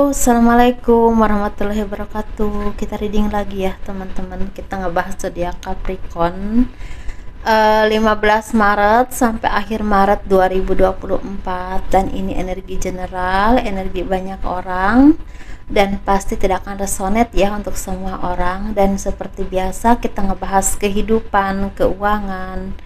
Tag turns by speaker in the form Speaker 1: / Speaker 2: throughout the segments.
Speaker 1: Assalamualaikum warahmatullahi wabarakatuh. Kita reading lagi ya teman-teman. Kita ngebahas zodiak Capricorn 15 Maret sampai akhir Maret 2024. Dan ini energi general, energi banyak orang, dan pasti tidak akan resonate ya untuk semua orang. Dan seperti biasa kita ngebahas kehidupan, keuangan,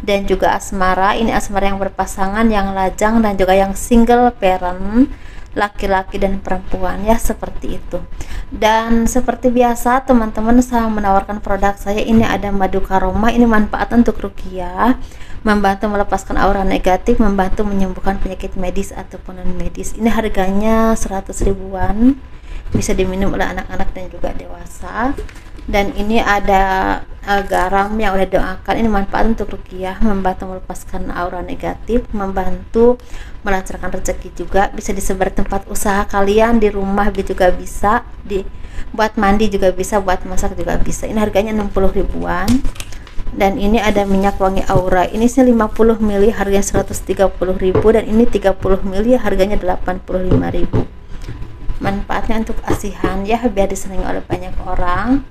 Speaker 1: dan juga asmara. Ini asmara yang berpasangan, yang lajang, dan juga yang single parent, laki-laki dan perempuan ya, seperti itu. Dan seperti biasa teman-teman, saya menawarkan produk saya. Ini ada madu karoma. Ini manfaat untuk ruqyah, membantu melepaskan aura negatif, membantu menyembuhkan penyakit medis ataupun non medis. Ini harganya 100 ribuan, bisa diminum oleh anak-anak dan juga dewasa. Dan ini ada garam yang udah doakan. Ini manfaat untuk ruqyah, membantu melepaskan aura negatif, membantu melancarkan rezeki juga. Bisa disebar tempat usaha kalian, di rumah juga bisa, buat mandi juga bisa, buat masak juga bisa. Ini harganya 60 ribuan. Dan ini ada minyak wangi aura. Ini sih 50 ml harganya 130 ribu, dan ini 30 ml harganya 85 ribu. Manfaatnya untuk asihan ya, biar disenangi oleh banyak orang.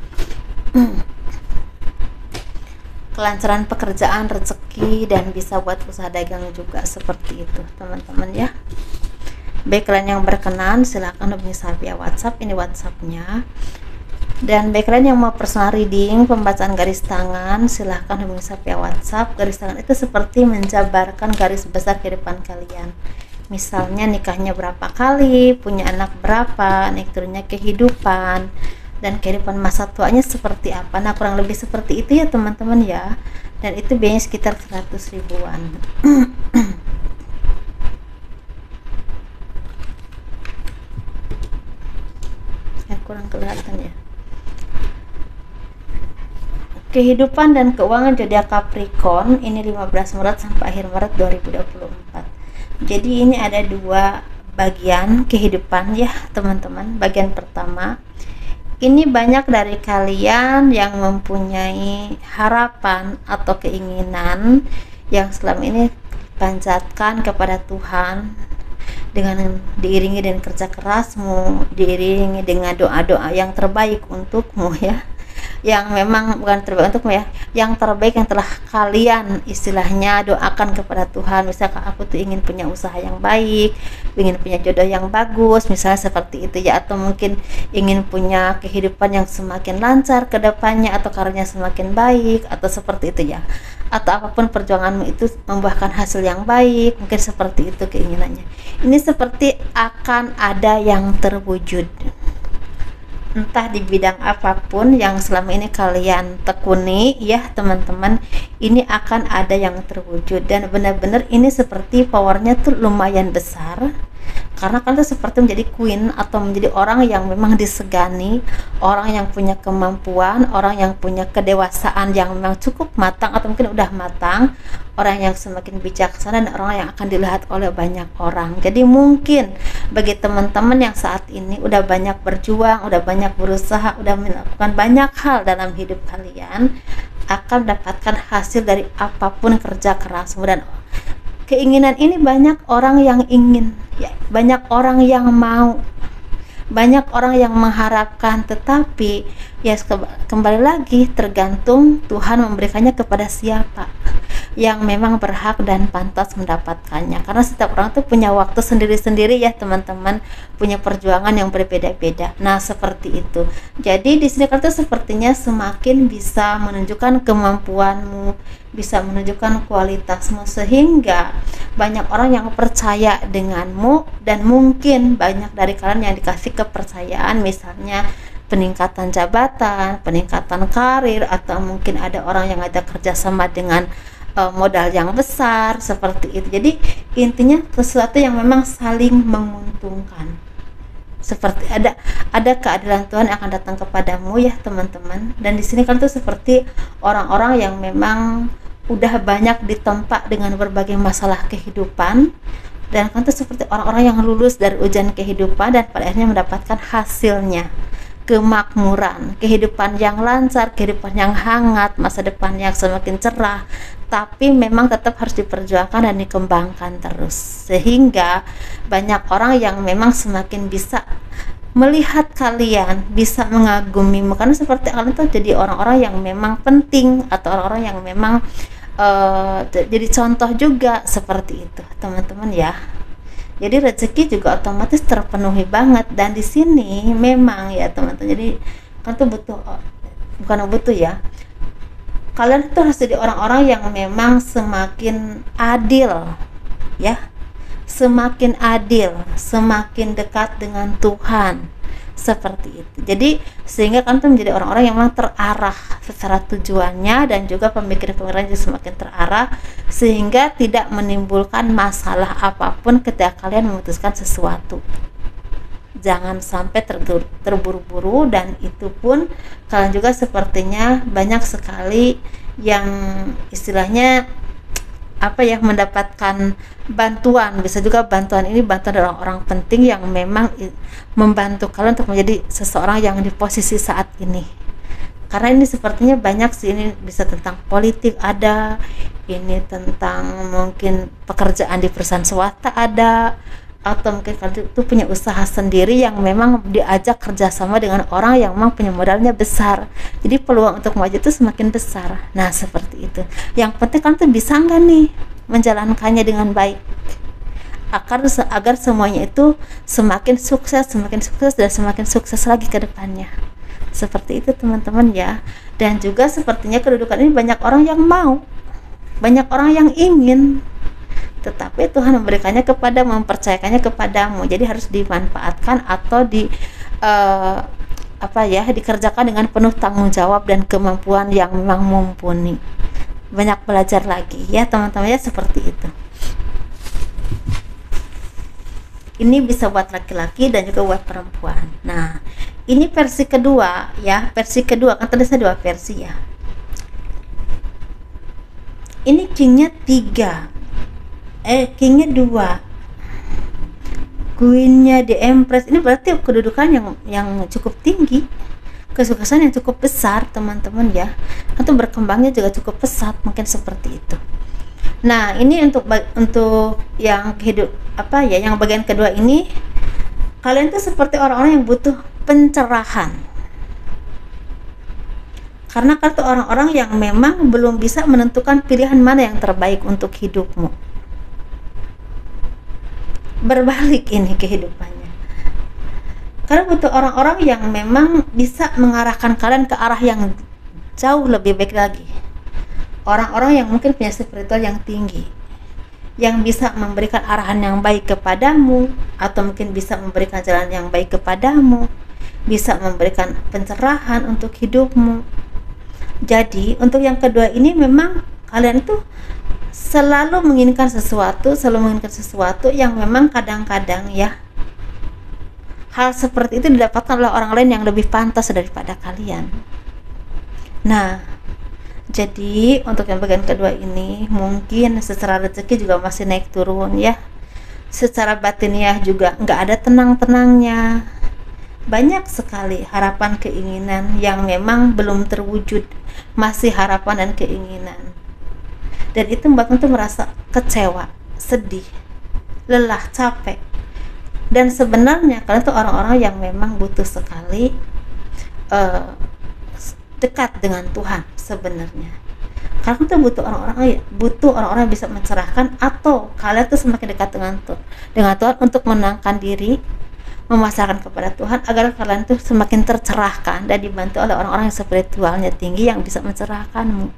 Speaker 1: Kelancaran pekerjaan, rezeki, dan bisa buat usaha dagang juga, seperti itu teman-teman ya. Baik, kalian yang berkenan silahkan hubungi saya via WhatsApp. Ini WhatsAppnya. Dan baik, kalian yang mau personal reading, pembacaan garis tangan, silahkan hubungi saya via WhatsApp. Garis tangan itu seperti menjabarkan garis besar kehidupan kalian. Misalnya nikahnya berapa kali, punya anak berapa, naik turunnya kehidupan, dan kehidupan masa tuanya seperti apa. Nah, kurang lebih seperti itu ya teman-teman ya. Dan itu biayanya sekitar 100 ribuan. Ya, kurang kelihatan ya. Kehidupan dan keuangan zodiak Capricorn ini 15 Maret sampai akhir Maret 2024. Jadi ini ada dua bagian kehidupan ya teman-teman. Bagian pertama, ini banyak dari kalian yang mempunyai harapan atau keinginan yang selama ini panjatkan kepada Tuhan, dengan diiringi dengan kerja kerasmu, diiringi dengan doa-doa yang terbaik untukmu ya, yang memang bukan terbaik untukmu ya, yang terbaik yang telah kalian istilahnya doakan kepada Tuhan. Misalkan aku tuh ingin punya usaha yang baik, ingin punya jodoh yang bagus, misalnya seperti itu ya, atau mungkin ingin punya kehidupan yang semakin lancar ke depannya, atau karirnya semakin baik, atau seperti itu ya, atau apapun perjuanganmu itu membuahkan hasil yang baik, mungkin seperti itu keinginannya. Ini seperti akan ada yang terwujud, entah di bidang apapun yang selama ini kalian tekuni ya teman-teman, ini akan ada yang terwujud. Dan benar-benar ini seperti powernya tuh lumayan besar, karena kalian tuh seperti menjadi queen atau menjadi orang yang memang disegani, orang yang punya kemampuan, orang yang punya kedewasaan yang memang cukup matang atau mungkin udah matang, orang yang semakin bijaksana, dan orang yang akan dilihat oleh banyak orang. Jadi mungkin bagi teman-teman yang saat ini udah banyak berjuang, udah banyak berusaha, udah melakukan banyak hal dalam hidup kalian, akan mendapatkan hasil dari apapun kerja kerasmu. Dan keinginan ini banyak orang yang ingin ya, banyak orang yang mau, banyak orang yang mengharapkan, tetapi ya kembali lagi tergantung Tuhan memberikannya kepada siapa yang memang berhak dan pantas mendapatkannya. Karena setiap orang tuh punya waktu sendiri-sendiri ya teman-teman, punya perjuangan yang berbeda-beda. Nah, seperti itu. Jadi di sini kalian tuh sepertinya semakin bisa menunjukkan kemampuanmu, bisa menunjukkan kualitasmu, sehingga banyak orang yang percaya denganmu. Dan mungkin banyak dari kalian yang dikasih kepercayaan, misalnya peningkatan jabatan, peningkatan karir, atau mungkin ada orang yang ada kerjasama dengan modal yang besar, seperti itu. Jadi intinya sesuatu yang memang saling menguntungkan, seperti ada keadilan Tuhan yang akan datang kepadamu ya teman-teman. Dan di sini kan tuh seperti orang-orang yang memang udah banyak ditempa dengan berbagai masalah kehidupan, dan kan tuh seperti orang-orang yang lulus dari ujian kehidupan dan pada akhirnya mendapatkan hasilnya, kemakmuran, kehidupan yang lancar, kehidupan yang hangat, masa depan yang semakin cerah. Tapi memang tetap harus diperjuangkan dan dikembangkan terus, sehingga banyak orang yang memang semakin bisa melihat kalian, bisa mengagumimu, karena seperti kalian tuh jadi orang-orang yang memang penting, atau orang-orang yang memang jadi contoh juga, seperti itu teman-teman ya. Jadi rezeki juga otomatis terpenuhi banget. Dan di sini memang ya teman-teman, jadi kan tuh butuh, bukan butuh ya, kalian tuh harus jadi orang-orang yang memang semakin adil ya, semakin adil, semakin dekat dengan Tuhan, seperti itu. Jadi sehingga kan tuh menjadi orang-orang yang memang terarah secara tujuannya, dan juga pemikiran-pemikiran juga semakin terarah, sehingga tidak menimbulkan masalah apapun ketika kalian memutuskan sesuatu. Jangan sampai terburu-buru. Dan itu pun kalian juga sepertinya banyak sekali yang istilahnya apa ya, mendapatkan bantuan. Bisa juga bantuan ini bantuan dari orang-orang penting yang memang membantu kalian untuk menjadi seseorang yang di posisi saat ini. Karena ini sepertinya banyak sih, ini bisa tentang politik ada, ini tentang mungkin pekerjaan di perusahaan swasta ada, atau mungkin kalian itu punya usaha sendiri yang memang diajak kerjasama dengan orang yang memang punya modalnya besar, jadi peluang untuk maju itu semakin besar. Nah seperti itu, yang penting kalian tuh bisa nggak nih menjalankannya dengan baik, agar semuanya itu semakin sukses dan semakin sukses lagi ke depannya. Seperti itu teman-teman ya. Dan juga sepertinya kedudukan ini banyak orang yang mau, banyak orang yang ingin, tetapi Tuhan memberikannya mempercayakannya kepadamu. Jadi harus dimanfaatkan atau dikerjakan dengan penuh tanggung jawab dan kemampuan yang memang mumpuni. Banyak belajar lagi ya teman-teman ya, seperti itu. Ini bisa buat laki-laki dan juga buat perempuan. Nah, ini versi kedua ya, versi kedua, kan tadi saya 2 versi ya. Ini kingnya 3, kingnya 2, queennya di Empress. Ini berarti kedudukan yang cukup tinggi, kesuksesan yang cukup besar teman-teman ya, atau berkembangnya juga cukup pesat, mungkin seperti itu. Nah ini untuk yang yang bagian kedua ini, kalian tuh seperti orang-orang yang butuh pencerahan, karena kalian tuh orang-orang yang memang belum bisa menentukan pilihan mana yang terbaik untuk hidupmu. Berbalik ini kehidupannya, karena butuh orang-orang yang memang bisa mengarahkan kalian ke arah yang jauh lebih baik lagi. Orang-orang yang mungkin punya spiritual yang tinggi, yang bisa memberikan arahan yang baik kepadamu, atau mungkin bisa memberikan jalan yang baik kepadamu, bisa memberikan pencerahan untuk hidupmu. Jadi untuk yang kedua ini memang kalian tuh selalu menginginkan sesuatu yang memang kadang-kadang ya, hal seperti itu didapatkan oleh orang lain yang lebih pantas daripada kalian. Nah jadi untuk yang bagian kedua ini, mungkin secara rezeki juga masih naik turun ya, secara batiniah juga nggak ada tenang-tenangnya. Banyak sekali harapan keinginan yang memang belum terwujud, masih harapan dan keinginan, dan itu membuat tuh merasa kecewa, sedih, lelah, capek. Dan sebenarnya kalian tuh orang-orang yang memang butuh sekali dekat dengan Tuhan sebenarnya. Karena kita butuh orang-orang yang bisa mencerahkan, atau kalian tuh semakin dekat dengan Tuhan untuk menenangkan diri, memasrahkan kepada Tuhan, agar kalian tuh semakin tercerahkan dan dibantu oleh orang-orang yang spiritualnya tinggi yang bisa mencerahkanmu.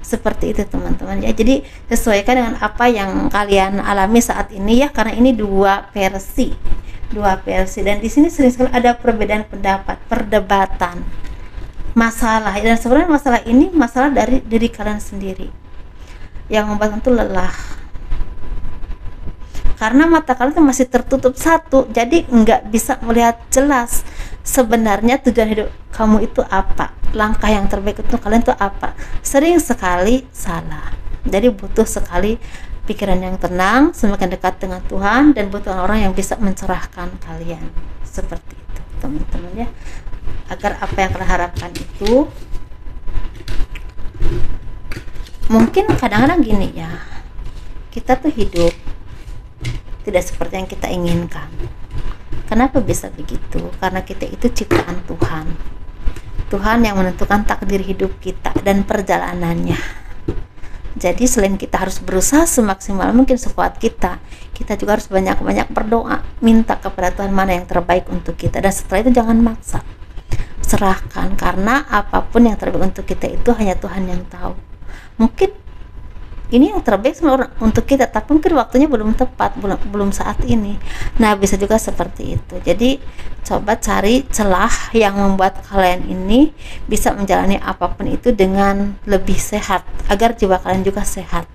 Speaker 1: Seperti itu teman-teman ya. Jadi sesuaikan dengan apa yang kalian alami saat ini ya, karena ini dua versi, dan di sini sering sekali ada perbedaan pendapat, perdebatan, masalah. Dan sebenarnya masalah ini masalah dari diri kalian sendiri yang membuat itu lelah, karena mata kalian tuh masih tertutup satu, jadi nggak bisa melihat jelas sebenarnya tujuan hidup kamu itu apa, langkah yang terbaik untuk kalian itu apa. Sering sekali salah. Jadi butuh sekali pikiran yang tenang, semakin dekat dengan Tuhan, dan butuh orang yang bisa mencerahkan kalian. Seperti itu teman-teman ya, agar apa yang kalian harapkan itu, mungkin kadang-kadang gini ya, kita tuh hidup tidak seperti yang kita inginkan. Kenapa bisa begitu? Karena kita itu ciptaan Tuhan. Tuhan yang menentukan takdir hidup kita dan perjalanannya. Jadi selain kita harus berusaha semaksimal mungkin sekuat kita, kita juga harus banyak-banyak berdoa, minta kepada Tuhan mana yang terbaik untuk kita. Dan setelah itu jangan maksa, serahkan, karena apapun yang terbaik untuk kita itu hanya Tuhan yang tahu. Mungkin ini yang terbaik untuk kita, tapi mungkin waktunya belum tepat, belum saat ini. Nah, bisa juga seperti itu. Jadi coba cari celah yang membuat kalian ini bisa menjalani apapun itu dengan lebih sehat, agar jiwa kalian juga sehat,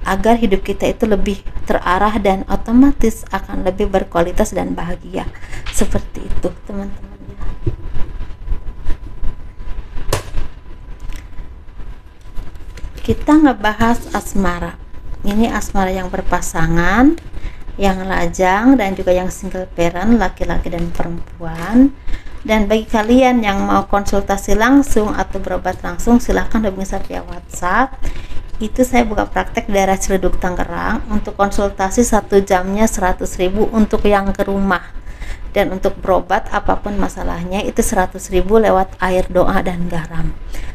Speaker 1: agar hidup kita itu lebih terarah dan otomatis akan lebih berkualitas dan bahagia. Seperti itu teman-teman. Kita ngebahas asmara. Ini asmara yang berpasangan, yang lajang, dan juga yang single parent, laki-laki dan perempuan. Dan bagi kalian yang mau konsultasi langsung atau berobat langsung, silahkan hubungi saya via WhatsApp. Itu saya buka praktek daerah Ciledug, Tangerang. Untuk konsultasi 1 jamnya 100.000 untuk yang ke rumah. Dan untuk berobat apapun masalahnya itu 100.000 lewat air, doa, dan garam.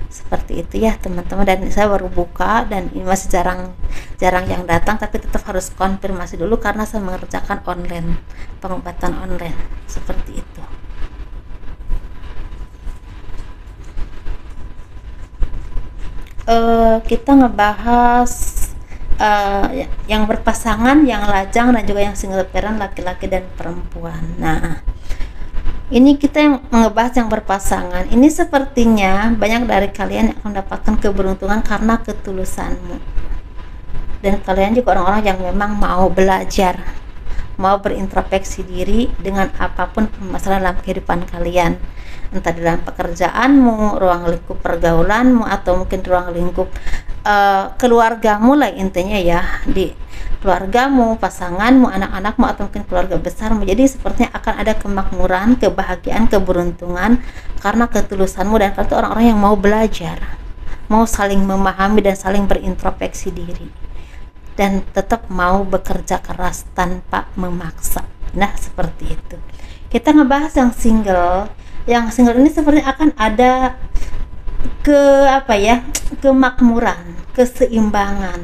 Speaker 1: Seperti itu ya teman-teman. Dan saya baru buka dan ini masih jarang yang datang, tapi tetap harus konfirmasi dulu karena saya mengerjakan online, pengobatan online. Seperti itu. Kita ngebahas yang berpasangan, yang lajang, dan juga yang single parent, laki-laki dan perempuan. Nah, ini kita yang ngebahas yang berpasangan. Ini sepertinya banyak dari kalian yang akan mendapatkan keberuntungan karena ketulusanmu. Dan kalian juga orang-orang yang memang mau belajar, mau berintrospeksi diri dengan apapun permasalahan dalam kehidupan kalian, entah dalam pekerjaanmu, ruang lingkup pergaulanmu, atau mungkin ruang lingkup keluargamu lah, intinya ya, di keluargamu, pasanganmu, anak-anakmu, atau mungkin keluarga besarmu. Jadi sepertinya akan ada kemakmuran, kebahagiaan, keberuntungan karena ketulusanmu, dan kalian itu orang-orang yang mau belajar, mau saling memahami dan saling berintrospeksi diri, dan tetap mau bekerja keras tanpa memaksa. Nah, seperti itu. Kita ngebahas yang single. Yang single ini sepertinya akan ada kemakmuran, keseimbangan,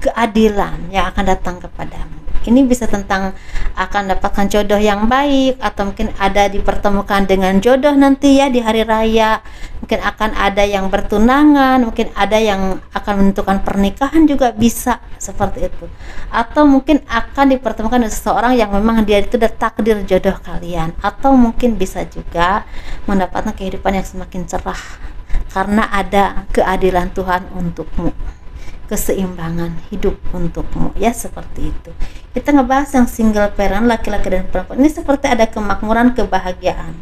Speaker 1: keadilan yang akan datang kepadamu. Ini bisa tentang akan dapatkan jodoh yang baik, atau mungkin ada dipertemukan dengan jodoh nanti ya di hari raya. Mungkin akan ada yang bertunangan, mungkin ada yang akan menentukan pernikahan juga bisa seperti itu. Atau mungkin akan dipertemukan dengan seseorang yang memang dia itu udah takdir jodoh kalian. Atau mungkin bisa juga mendapatkan kehidupan yang semakin cerah karena ada keadilan Tuhan untukmu, keseimbangan hidup untukmu ya, seperti itu. Kita ngebahas yang single parent, laki-laki dan perempuan. Ini seperti ada kemakmuran, kebahagiaan.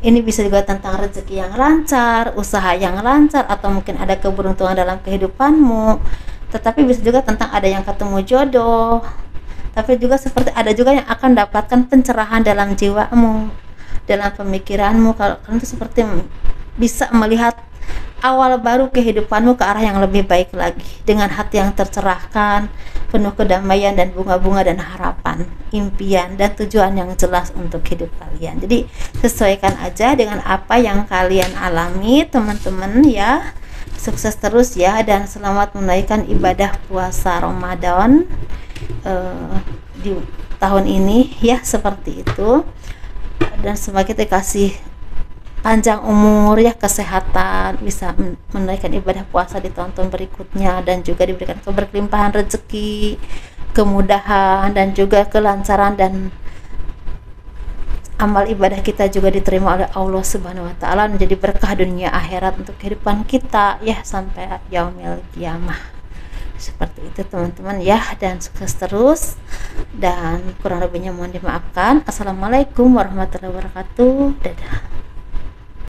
Speaker 1: Ini bisa juga tentang rezeki yang lancar, usaha yang lancar, atau mungkin ada keberuntungan dalam kehidupanmu. Tetapi bisa juga tentang ada yang ketemu jodoh. Tapi juga seperti ada juga yang akan dapatkan pencerahan dalam jiwamu, dalam pemikiranmu. Kalau kalian itu seperti bisa melihat awal baru kehidupanmu ke arah yang lebih baik lagi, dengan hati yang tercerahkan, penuh kedamaian dan bunga-bunga dan harapan, impian dan tujuan yang jelas untuk hidup kalian. Jadi sesuaikan aja dengan apa yang kalian alami teman-teman ya. Sukses terus ya, dan selamat menunaikan ibadah puasa Ramadan di tahun ini ya, seperti itu. Dan semoga dikasih panjang umur ya, kesehatan, bisa menunaikan ibadah puasa di tahun-tahun berikutnya, dan juga diberikan keberlimpahan rezeki, kemudahan, dan juga kelancaran, dan amal ibadah kita juga diterima oleh Allah Subhanahu wa taala, menjadi berkah dunia akhirat untuk kehidupan kita ya sampai yaumil qiyamah. Seperti itu teman-teman ya, dan sukses terus, dan kurang lebihnya mohon dimaafkan. Assalamualaikum warahmatullahi wabarakatuh. Dadah.